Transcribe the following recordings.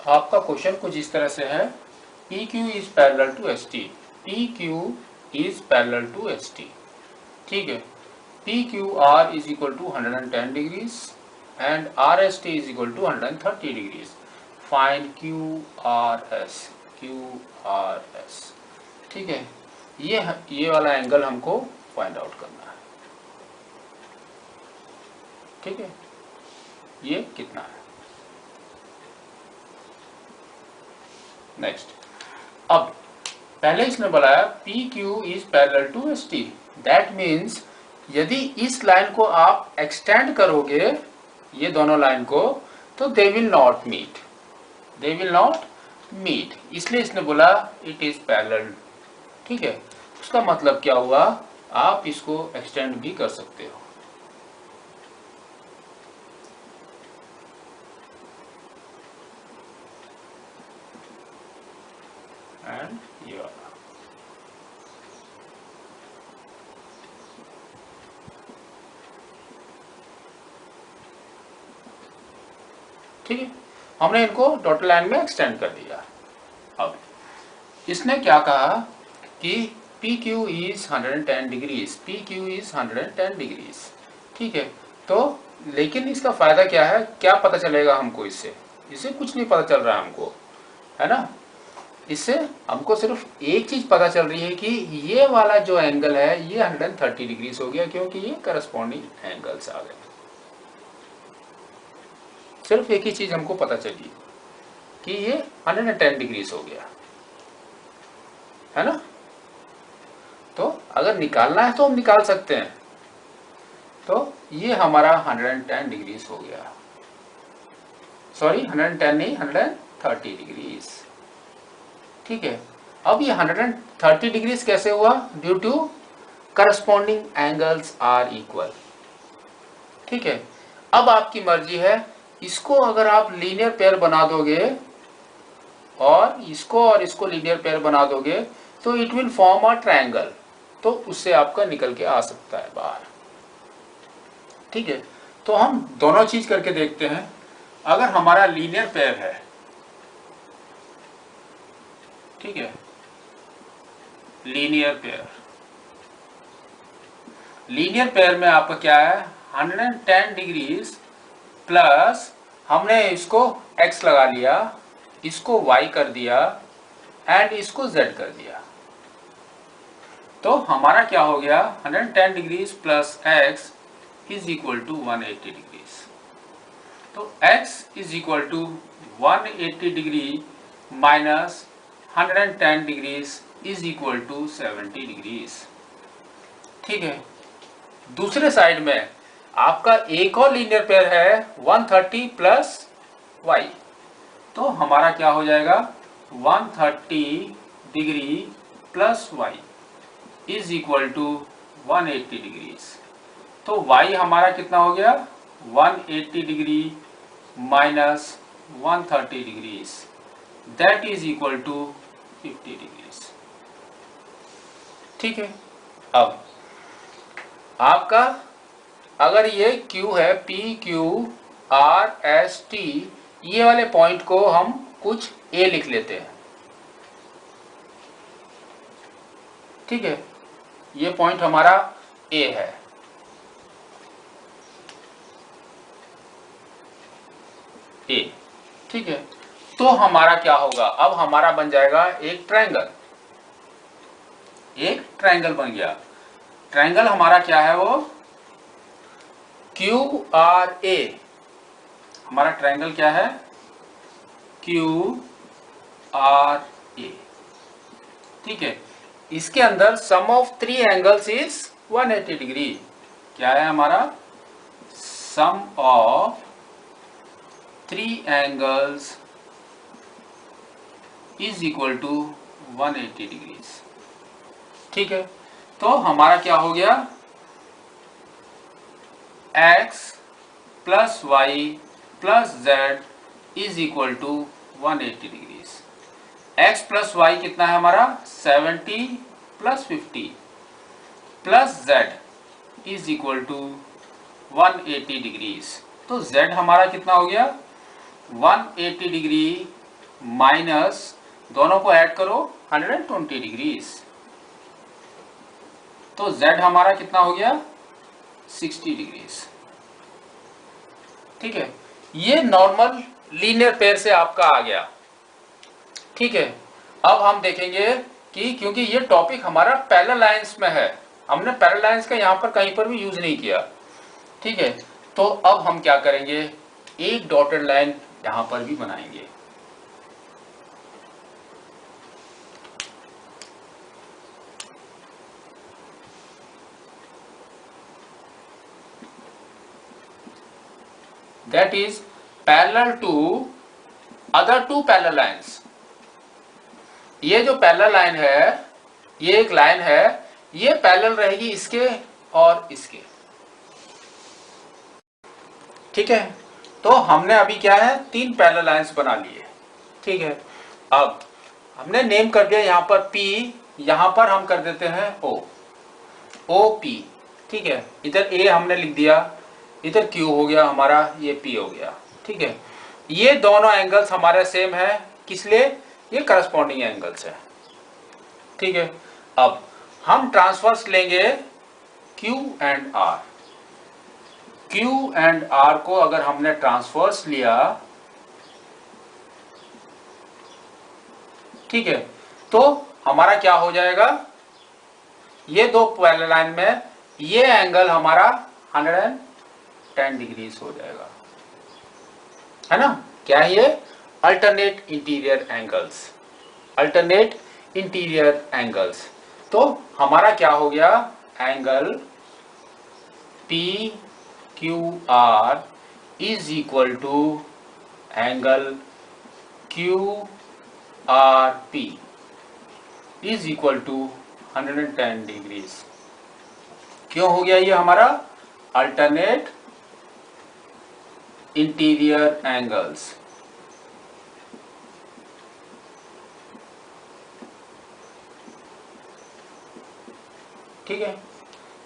आपका क्वेश्चन कुछ इस तरह से है, P Q is parallel to S T, P Q is parallel to S T, ठीक है। P Q R is equal to 110 degrees and R S T is equal to 130 degrees. Find Q R S, Q R S, ठीक है। ये वाला angle हमको find out करना है, ठीक है। ये कितना है। नेक्स्ट, अब पहले इसने बताया P Q is parallel to S T, that means यदि इस लाइन को आप एक्सटेंड करोगे, ये दोनों लाइन को, तो they will not meet, they will not meet, इसलिए इसने बोला इट इज पैरेलल, ठीक है। उसका मतलब क्या हुआ, आप इसको एक्सटेंड भी कर सकते हो। एंड ये वाला, ठीक है। हमने इनको डॉटेड लाइन में एक्सटेंड कर दिया। अब इसने क्या कहा कि P Q is 110 degrees, P Q is 110 degrees, ठीक है। तो लेकिन इसका फायदा क्या है, क्या पता चलेगा हमको इससे, इससे कुछ नहीं पता चल रहा है हमको, है ना। इससे हमको सिर्फ एक चीज पता चल रही है कि ये वाला जो एंगल है ये 130 डिग्रीज हो गया, क्योंकि ये करस्पॉन्डिंग एंगल्स आ गए। सिर्फ एक ही चीज हमको पता चली कि ये 110 डिग्रीज हो गया, है ना। तो अगर निकालना है तो हम निकाल सकते हैं। तो ये हमारा 110 डिग्रीज हो गया, सॉरी 110 नहीं, 130 डिग्रीज, ठीक है। अब ये 130 डिग्रीज कैसे हुआ, due to corresponding angles are equal, ठीक है। अब आपकी मर्जी है, इसको अगर आप लीनियर पेयर बना दोगे और इसको लीनियर पेयर बना दोगे तो it will form a triangle, तो उससे आपका निकल के आ सकता है बाहर, ठीक है। तो हम दोनों चीज करके देखते हैं। अगर हमारा लीनियर पेयर है, ठीक है, लीनियर पेयर, लीनियर पेयर में आपका क्या है, 110 डिग्रीज प्लस हमने इसको x लगा लिया, इसको y कर दिया एंड इसको z कर दिया, तो हमारा क्या हो गया, 110 degrees plus x is equal to 180 degrees. तो x is equal to 180 degree minus 110 degrees is equal to 70 degrees, ठीक है। दूसरे साइड में आपका एक और लीनियर पेयर है 130 प्लस y, तो हमारा क्या हो जाएगा, 130 degree plus y is equal to 180 degrees. तो y हमारा कितना हो गया, 180 degree minus 130 degrees, that is equal to 50 degrees, ठीक है। अब आपका अगर ये Q है, P Q R S T, ये वाले पॉइंट को हम कुछ A लिख लेते हैं, ठीक है। ये पॉइंट हमारा A है, A, ठीक है। तो हमारा क्या होगा, अब हमारा बन जाएगा एक ट्रायंगल, एक ट्रायंगल बन गया। ट्रायंगल हमारा क्या है, वो क्यू आर ए, हमारा ट्रायंगल क्या है, क्यू आर ए, ठीक है। इसके अंदर sum of 3 angles is 180 degree, क्या है हमारा, sum of 3 angles is equal to 180 degrees, ठीक है। तो हमारा क्या हो गया, x plus y plus z is equal to 180 degrees. x plus y कितना है हमारा, 70 plus 50 plus z is equal to 180 degrees. तो z हमारा कितना हो गया, 180 डिग्री माइनस, दोनों को ऐड करो 120 डिग्रीज, तो z हमारा कितना हो गया 60 डिग्रीज। ठीक है, ये नॉर्मल लीनियर पेयर से आपका आ गया। ठीक है, अब हम देखेंगे कि क्योंकि ये टॉपिक हमारा पैरेलल लाइंस में है, हमने पैरेलल लाइंस का यहाँ पर कहीं पर भी यूज नहीं किया। ठीक है, तो अब हम क्या करेंगे, एक डॉटेड लाइन यहाँ पर भी बनाएंगे। That is parallel to other two parallel lines। ये जो पैरेलल लाइन है, ये एक लाइन है, ये पैरेलल रहेगी इसके और इसके। ठीक है, तो हमने अभी क्या है 3 पैरेलल लाइंस बना लिए। ठीक है, अब हमने नेम कर दिया यहाँ पर P, यहाँ पर हम कर देते हैं O, OP। ठीक है, इधर A हमने लिख दिया, इधर Q हो गया हमारा, ये P हो गया। ठीक है, ये दोनों एंगल्स हमारे सेम है, किस लिए, ये करस्पॉन्डिंग एंगल्स है। ठीक है, अब हम ट्रांसवर्स लेंगे Q and R। Q and R को अगर हमने ट्रांसवर्स लिया, ठीक है, तो हमारा क्या हो जाएगा, ये दो पैरेलल लाइन में ये एंगल हमारा 110 डिग्रीज हो जाएगा, है ना। क्या है ये, alternate interior angles, alternate interior angles. तो हमारा क्या हो गया, angle P Q R is equal to angle Q R P is equal to 110 degrees. क्यों हो गया ये हमारा, अल्टरनेट इंटीरियर एंगल्स। ठीक है,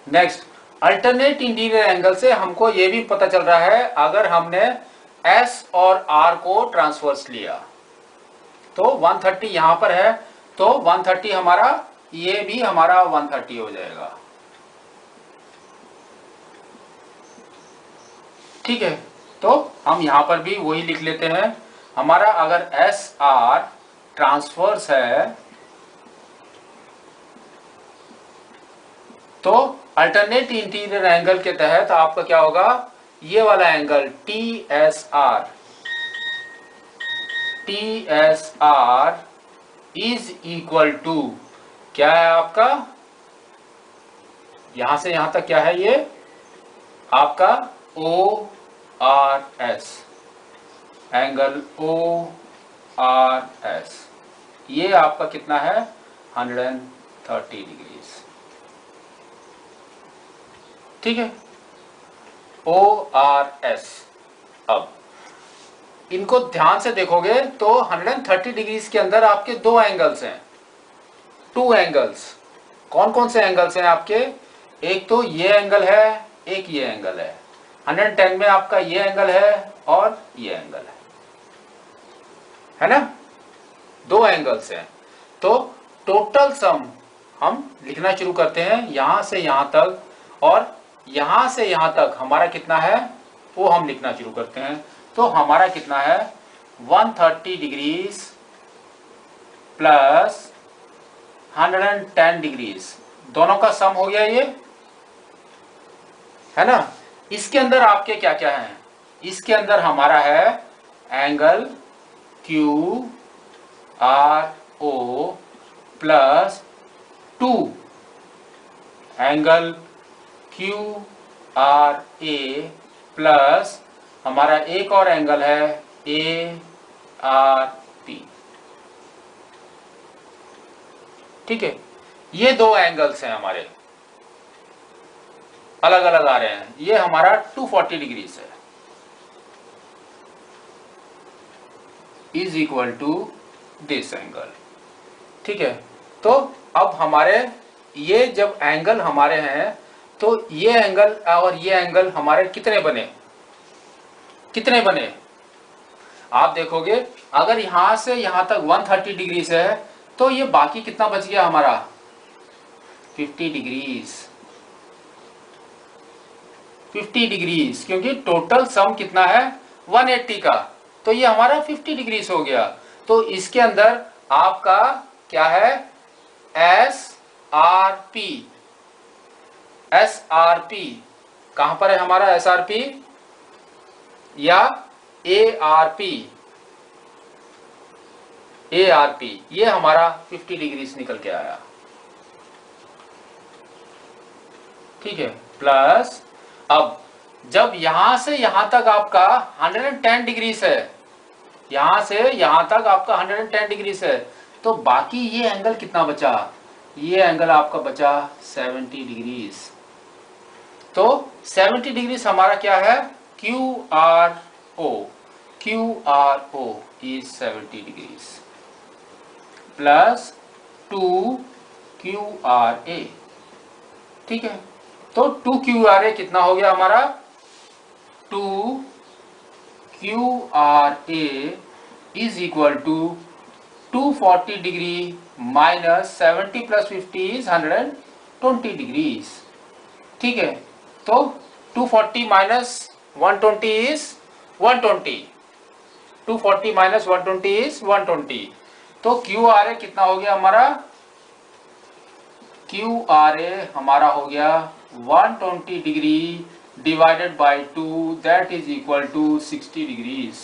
नेक्स्ट, अल्टरनेट इंटीरियर एंगल से हमको ये भी पता चल रहा है, अगर हमने S और R को ट्रांसवर्स लिया तो 130 यहां पर है, तो 130 हमारा, ये भी हमारा 130 हो जाएगा। ठीक है, तो हम यहां पर भी वही लिख लेते हैं, हमारा अगर एस आर ट्रांसवर्स है तो अल्टरनेट इंटीरियर एंगल के तहत आपका क्या होगा, ये वाला angle T S R is equal to क्या है आपका, यहां से यहां तक क्या है, ये आपका O R S, angle O R S, ये आपका कितना है 130 डिग्रीज। ठीक है, ओ आर एस। अब इनको ध्यान से देखोगे तो 130 डिग्रीज के अंदर आपके दो एंगल्स हैं, टू एंगल्स। कौन कौन से एंगल्स हैं आपके, एक तो ये एंगल है, एक ये एंगल है। 110 में आपका ये एंगल है और ये एंगल है ना, दो एंगल्स हैं। तो टोटल सम हम लिखना शुरू करते हैं, यहां से यहां तक और यहां से यहां तक हमारा कितना है वो हम लिखना शुरू करते हैं। तो हमारा कितना है 130 डिग्रीज प्लस 110 डिग्रीज, दोनों का सम हो गया ये, है ना। इसके अंदर आपके क्या क्या है, इसके अंदर हमारा है angle Q R O plus 2 angle Q R A plus हमारा एक और एंगल है ए आर पी। ठीक है, ये दो एंगल्स हैं हमारे, अलग अलग आ रहे हैं, ये हमारा 240 डिग्रीज है, is equal to this angle. ठीक है, तो अब हमारे ये जब एंगल हमारे हैं तो ये एंगल और ये एंगल हमारे कितने बने, आप देखोगे अगर यहां से यहां तक 130 डिग्री से है तो ये बाकी कितना बच गया हमारा 50 डिग्रीज 50 डिग्रीज, क्योंकि टोटल सम कितना है 180 का, तो ये हमारा 50 डिग्रीज हो गया। तो इसके अंदर आपका क्या है S R P, S R P कहां पर है हमारा एस आर पी या A R P, A R P ये हमारा 50 डिग्रीज निकल के आया, ठीक है। प्लस अब जब यहां से यहां तक आपका 110 डिग्रीज है, यहां से यहां तक आपका 110 डिग्रीज है, तो बाकी ये एंगल कितना बचा, ये एंगल आपका बचा 70 डिग्रीज। तो 70 डिग्रीज हमारा क्या है Q R O, Q R O is 70 degrees plus 2 Q R A, ठीक है। तो 2 क्यू आर ए कितना हो गया हमारा 2 Q R A is equal to 240 degree minus 70 plus 50 is 120 degrees, ठीक है। तो 240 माइनस 120 इज 120, 240 माइनस 120 इज 120। तो क्यू आर ए कितना हो गया हमारा क्यू आर ए हमारा हो गया 120 degree divided by 2 that is equal to 60 degrees.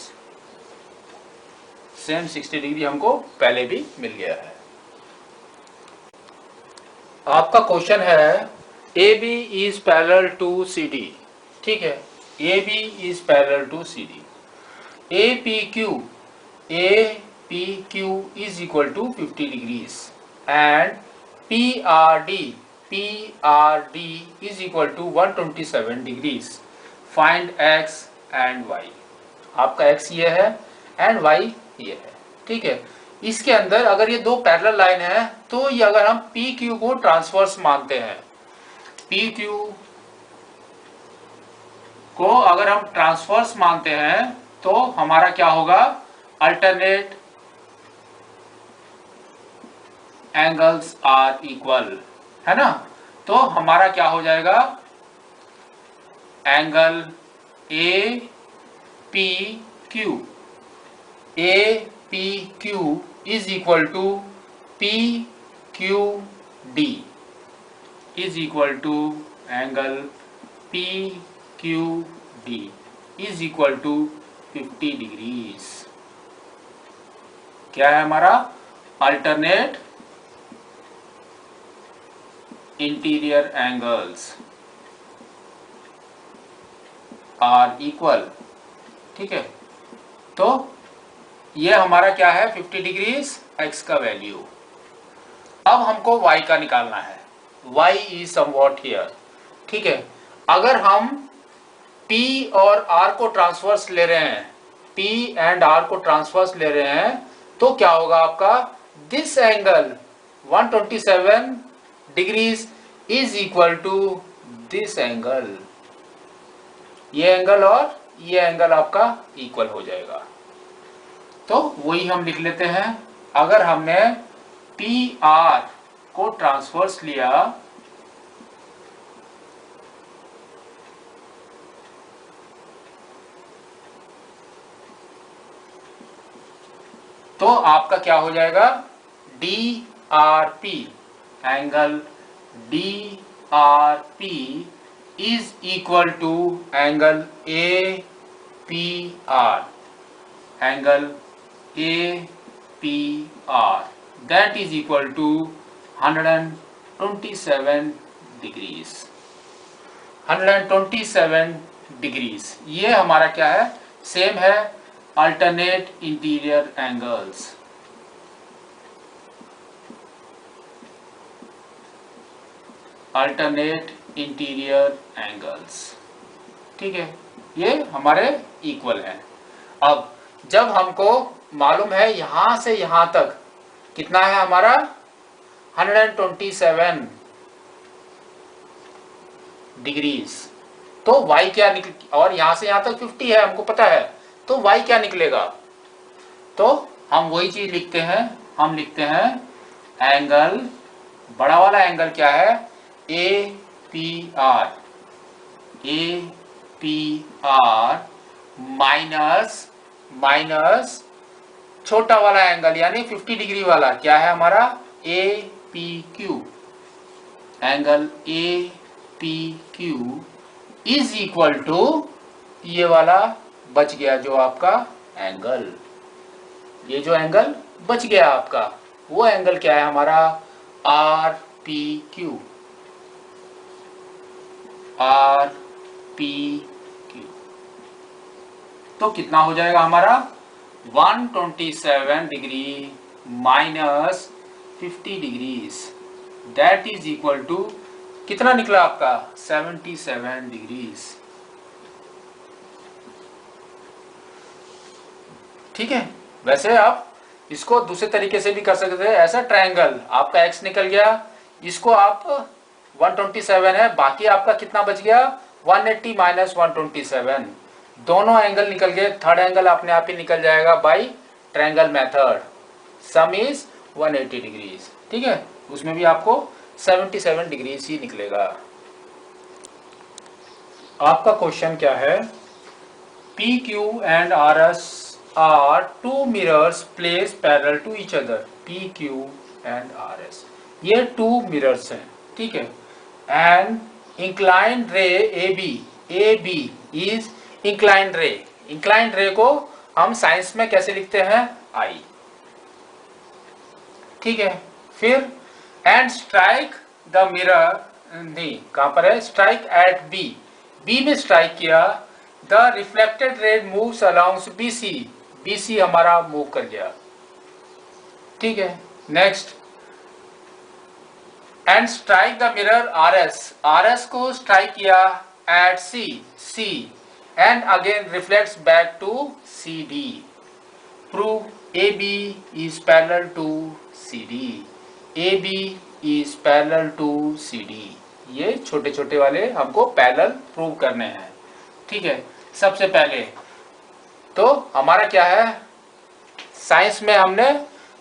Same 60 degree हमको पहले भी मिल गया है। आपका क्वेश्चन है A B is parallel to C D, ठीक है। A B is parallel to C D, A P Q is equal to 50 degrees and P R D is equal to 127 degrees. Find X and Y. आपका X ये है and Y ये है, ठीक है। इसके अंदर अगर ये दो पैरेलल लाइन है तो ये अगर हम पी क्यू को ट्रांसवर्स मानते हैं, पी क्यू को अगर हम ट्रांसवर्स मानते हैं तो हमारा क्या होगा अल्टरनेट एंगल्स आर इक्वल, है ना। तो हमारा क्या हो जाएगा angle A P Q is equal to P Q D is equal to angle P Q D is equal to 50 degrees. क्या है हमारा alternate interior angles are equal, ठीक है। तो ये हमारा क्या है 50 डिग्रीज एक्स का वैल्यू। अब हमको y का निकालना है, y इज समवॉट हियर, ठीक है। अगर हम P और R को ट्रांसवर्स ले रहे हैं, P एंड R को ट्रांसवर्स ले रहे हैं तो क्या होगा आपका this angle 127 degrees is equal to this angle, ये एंगल और ये एंगल आपका इक्वल हो जाएगा। तो वही हम लिख लेते हैं। अगर हमने पी आर को ट्रांसवर्स लिया तो आपका क्या हो जाएगा D R P, angle D R P is equal to angle A P R, angle A P R that is equal to 127 degrees, 127 degrees. ये हमारा क्या है सेम है alternate interior angles, alternate interior angles, ठीक है। ये हमारे equal है। अब जब हमको मालूम है यहां से यहां तक कितना है हमारा 127 डिग्रीज, तो y क्या निकल और यहां से यहां तक 50 है हमको पता है, तो y क्या निकलेगा तो हम वही चीज लिखते हैं, हम लिखते हैं एंगल, बड़ा वाला एंगल क्या है, ए P are, A P are minus minus छोटा वाला एंगल यानी 50 डिग्री वाला क्या है हमारा, A P Q, angle A P Q is equal to ये वाला बच गया जो आपका एंगल, ये जो एंगल बच गया आपका वो एंगल क्या है हमारा, R P Q, R P Q. तो कितना हो जाएगा हमारा 127 degree minus 50 degrees, that is equal to कितना निकला आपका 77 डिग्रीज। ठीक है, वैसे आप इसको दूसरे तरीके से भी कर सकते हैं, ऐसा ट्रायंगल आपका x निकल गया, इसको आप 127 है, बाकी आपका कितना बच गया 180 माइनस 127, दोनों एंगल निकल गए, थर्ड एंगल अपने आप ही निकल जाएगा by triangle method, sum is 180 degrees. ठीक है, उसमें भी आपको 77 डिग्रीज ही निकलेगा। आपका क्वेश्चन क्या है, P Q and R S are two mirrors place parallel to each other, P Q and R S, ये टू मिरर्स हैं। ठीक है, and inclined ray A B is inclined ray, inclined ray को हम science में कैसे लिखते हैं, आई। ठीक है, फिर एंड स्ट्राइक द मिरर, नहीं कहां पर है, स्ट्राइक एट बी, बी में स्ट्राइक किया, the reflected ray moves along B C, B C हमारा मूव कर गया। ठीक है, next and strike the mirror R S, R S को स्ट्राइक किया at C, C and again reflects back to C D, prove A B is parallel to C D, A B is parallel to C D, ये छोटे छोटे वाले हमको parallel prove करने हैं। ठीक है, सबसे पहले तो हमारा क्या है, साइंस में हमने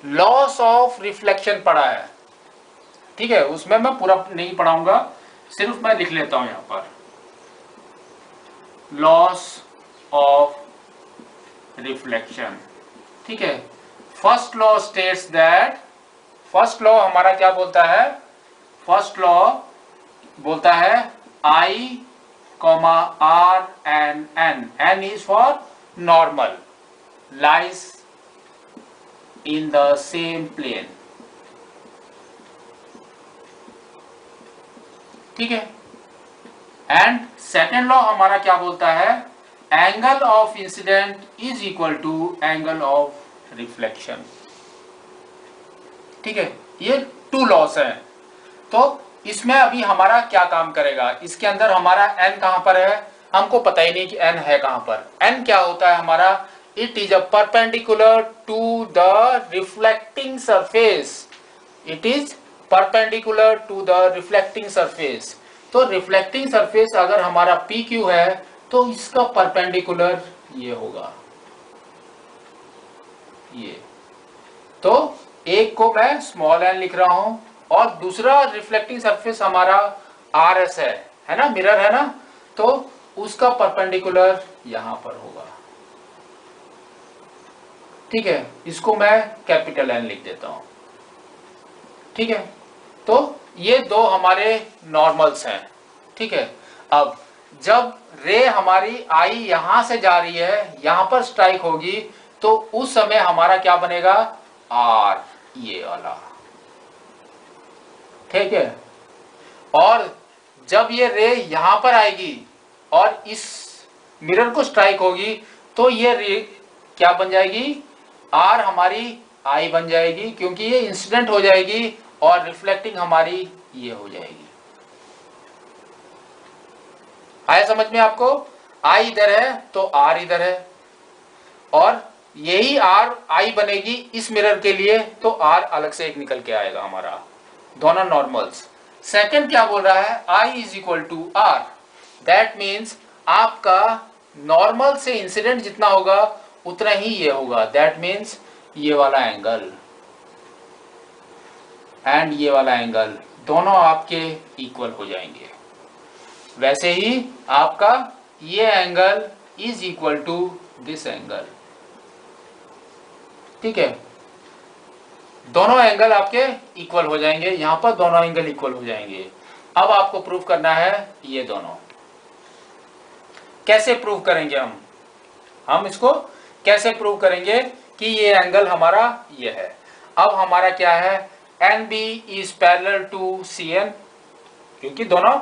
लॉस ऑफ रिफ्लेक्शन पढ़ा है। ठीक है, उसमें मैं पूरा नहीं पढ़ाऊंगा, सिर्फ मैं लिख लेता हूं यहां पर, लॉस ऑफ रिफ्लेक्शन। ठीक है, first law states that, first law हमारा क्या बोलता है, फर्स्ट लॉ बोलता है I comma R and N, N is for normal, lies in the same plane. ठीक है, एंड सेकेंड लॉ हमारा क्या बोलता है, angle of incidence is equal to angle of reflection. ठीक है, ये टू लॉस हैं। तो इसमें अभी हमारा क्या काम करेगा, इसके अंदर हमारा n कहां पर है, हमको पता ही नहीं कि n है कहां पर। n क्या होता है हमारा, it is a perpendicular to the reflecting surface, it is perpendicular to the reflecting surface. तो रिफ्लेक्टिंग सरफेस अगर हमारा पी क्यू है तो इसका परपेंडिकुलर ये होगा, ये। तो एक को मैं स्मॉल एन लिख रहा हूं और दूसरा रिफ्लेक्टिंग सरफेस हमारा आर एस है ना, मिरर है ना, तो उसका परपेंडिकुलर यहां पर होगा। ठीक है, इसको मैं कैपिटल एन लिख देता हूं। ठीक है, तो ये दो हमारे नॉर्मल्स हैं। ठीक है, अब जब रे हमारी आई यहां से जा रही है, यहां पर स्ट्राइक होगी, तो उस समय हमारा क्या बनेगा, आर, ये वाला। ठीक है, और जब ये रे यहां पर आएगी और इस मिरर को स्ट्राइक होगी, तो ये रे क्या बन जाएगी, आर हमारी आई बन जाएगी, क्योंकि ये इंसिडेंट हो जाएगी और रिफ्लेक्टिंग हमारी ये हो जाएगी। आया समझ में आपको, आई इधर है तो आर इधर है, और यही आर आई बनेगी इस मिरर के लिए, तो आर अलग से एक निकल के आएगा हमारा, दोनों नॉर्मल्स। सेकंड क्या बोल रहा है, I is equal to R, that means आपका नॉर्मल से इंसिडेंट जितना होगा उतना ही ये होगा, दैट मीन्स ये वाला एंगल एंड ये वाला एंगल दोनों आपके इक्वल हो जाएंगे। वैसे ही आपका ये angle is equal to this angle, ठीक है, दोनों एंगल आपके इक्वल हो जाएंगे, यहां पर दोनों एंगल इक्वल हो जाएंगे। अब आपको प्रूव करना है ये दोनों। कैसे प्रूव करेंगे हम इसको कैसे प्रूव करेंगे कि ये एंगल हमारा ये है। अब हमारा क्या है, NB is parallel to CN, क्योंकि दोनों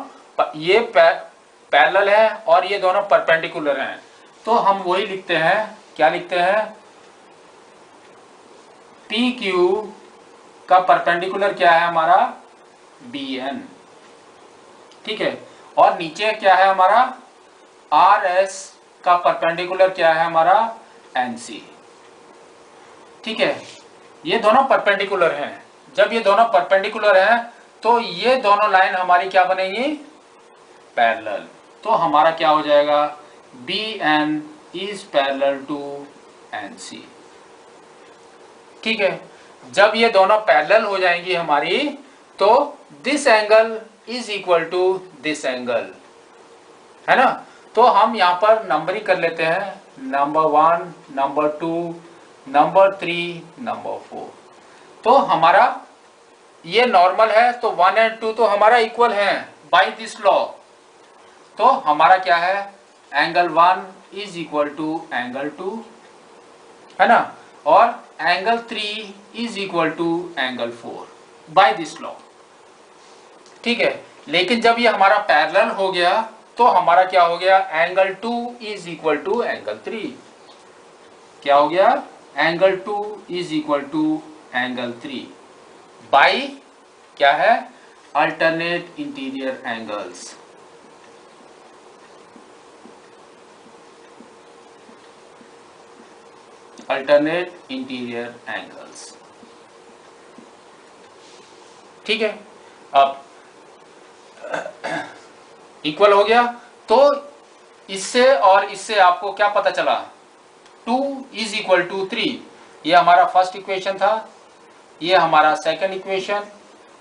ये पैरेलल है और ये दोनों परपेंडिकुलर हैं, तो हम वही लिखते हैं, क्या लिखते हैं, PQ का परपेंडिकुलर क्या है हमारा, BN, ठीक है, और नीचे क्या है हमारा, RS का परपेंडिकुलर क्या है हमारा, NC, ठीक है, ये दोनों परपेंडिकुलर हैं। जब ये दोनों परपेंडिकुलर हैं तो ये दोनों लाइन हमारी क्या बनेगी, पैरेलल, तो हमारा क्या हो जाएगा, BN is parallel to NC, ठीक है। जब ये दोनों पैरेलल हो जाएंगी हमारी, तो this angle is equal to this angle, है ना। तो हम यहाँ पर नंबरिंग कर लेते हैं, नंबर 1, नंबर 2, नंबर 3, नंबर 4। तो हमारा ये नॉर्मल है, तो 1 और 2 तो हमारा इक्वल है बाय दिस लॉ। तो हमारा क्या है, angle 1 is equal to angle 2, है ना, और angle 3 is equal to angle 4 by this law, ठीक है। लेकिन जब ये हमारा पैरेलल हो गया तो हमारा क्या हो गया, angle 2 is equal to angle 3, क्या हो गया, angle 2 is equal to angle 3 by क्या है, alternate interior angles, alternate interior angles, ठीक है। अब इक्वल हो गया, तो इससे और इससे आपको क्या पता चला, 2 इज इक्वल टू 3, ये हमारा फर्स्ट इक्वेशन था, ये हमारा सेकंड इक्वेशन,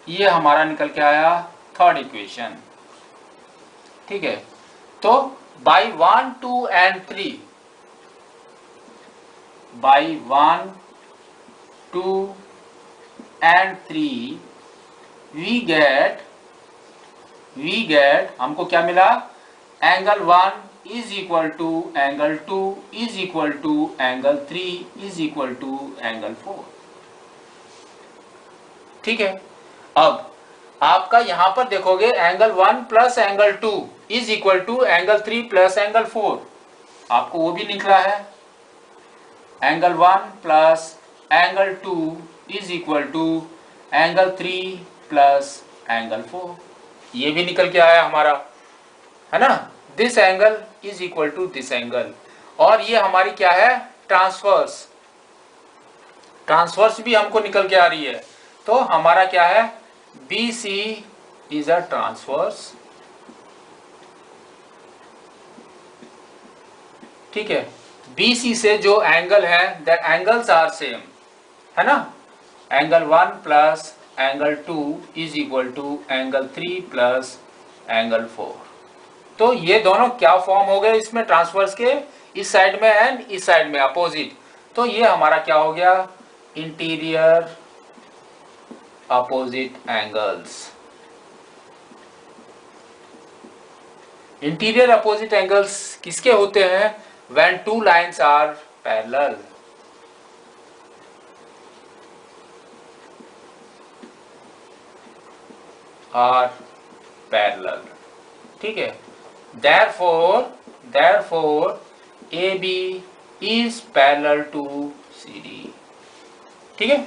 ये हमारा निकल के आया थर्ड इक्वेशन, ठीक है। तो by 1, 2 and 3, by 1, 2 and 3 we get हमको क्या मिला, angle 1 is equal to angle 2 is equal to angle 3 is equal to angle 4, ठीक है। अब आपका यहां पर देखोगे angle 1 plus angle 2 is equal to angle 3 plus angle 4, आपको वो भी निकला है, angle 1 plus angle 2 is equal to angle 3 plus angle 4, ये भी निकल के आया हमारा, है ना। This angle is equal to this angle, और ये हमारी क्या है, ट्रांसवर्स भी हमको निकल के आ रही है। तो हमारा क्या है, BC इज अ ट्रांसवर्स, ठीक है। BC से जो एंगल है, दैट एंगल्स आर सेम, है ना, angle 1 plus angle 2 is equal to angle 3 plus angle 4। तो ये दोनों क्या फॉर्म हो गए इसमें ट्रांसवर्स के, इस साइड में एंड इस साइड में अपोजिट, तो ये हमारा क्या हो गया, interior opposite angles. Interior opposite angles किसके होते हैं, when two lines are parallel, ठीक है। therefore AB is parallel to CD, ठीक है।